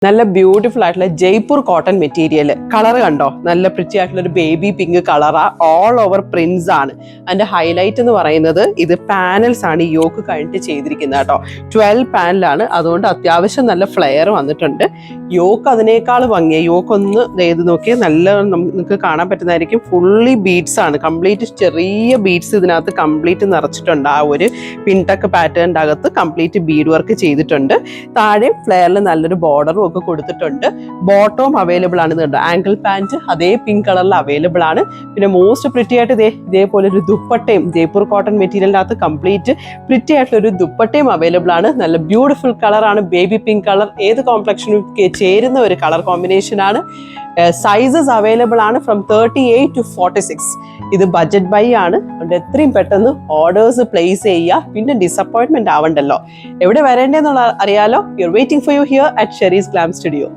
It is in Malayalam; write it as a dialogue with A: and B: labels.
A: നല്ല ബ്യൂട്ടിഫുൾ ആയിട്ടുള്ള ജയ്പൂർ കോട്ടൺ മെറ്റീരിയൽ. കളർ കണ്ടോ, നല്ല പ്രിറ്റി ആയിട്ടുള്ള ഒരു ബേബി പിങ്ക് കളറാ. ഓൾ ഓവർ പ്രിന്റ്സ് ആണ്. അതിന്റെ ഹൈലൈറ്റ് എന്ന് പറയുന്നത് ഇത് പാനൽസ് ആണ് ഈ യോക്ക് കഴിഞ്ഞിട്ട് ചെയ്തിരിക്കുന്നത് കേട്ടോ. 12 പാനലാണ്, അതുകൊണ്ട് അത്യാവശ്യം നല്ല ഫ്ലെയർ വന്നിട്ടുണ്ട്. യോക്ക് അതിനേക്കാൾ ഭംഗിയായി. യോക്ക് ഒന്ന് ചെയ്ത് നോക്കിയാൽ നല്ല നിങ്ങൾക്ക് കാണാൻ പറ്റുന്നതായിരിക്കും. ഫുള്ളി ബീഡ്സ് ആണ്, കംപ്ലീറ്റ് ചെറിയ ബീഡ്സ് ഇതിനകത്ത് കംപ്ലീറ്റ് നിറച്ചിട്ടുണ്ട്. ആ ഒരു പിൻടക്ക് പാറ്റേണിന്റെ അകത്ത് കംപ്ലീറ്റ് ബീഡ് വർക്ക് ചെയ്തിട്ടുണ്ട്. താഴെ ഫ്ലെയറിൽ നല്ലൊരു ബോർഡറും ഒക്കെ കൊടുത്തിട്ടുണ്ട്. ബോട്ടവും അവൈലബിൾ ആണ്. ഇതുണ്ട് ആങ്കിൾ പാന്റ്, അതേ പിങ്ക് കളറിൽ അവൈലബിൾ ആണ്. പിന്നെ മോസ്റ്റ് പ്രിറ്റി ആയിട്ട് ഇതേപോലെ ഒരു ദുപ്പട്ടയും ജയ്പൂർ കോട്ടൺ മെറ്റീരിയലിനകത്ത് കംപ്ലീറ്റ് പ്രിറ്റി ആയിട്ടുള്ള ഒരു ദുപ്പട്ടയും അവൈലബിൾ ആണ്. നല്ല ബ്യൂട്ടിഫുൾ കളറാണ്, ബേബി പിങ്ക് കളർ. ഏത് കോംപ്ലക്ഷനും ചേരുന്ന ഒരു കളർ കോമ്പിനേഷൻ ആണ്. സൈസസ് അവൈലബിൾ ആണ് ഫ്രം 38 to 46. ഇത് ബഡ്ജറ്റ് ബൈ ആണ്, അതുകൊണ്ട് എത്രയും പെട്ടെന്ന് ഓർഡേഴ്സ് പ്ലേസ് ചെയ്യുക. പിന്നെ ഡിസപ്പോയിന്റ്മെന്റ് ആവണ്ടല്ലോ. എവിടെ വരേണ്ടതെന്നുള്ള അറിയാലോ. You are waiting for you here at Sherry's glam studio.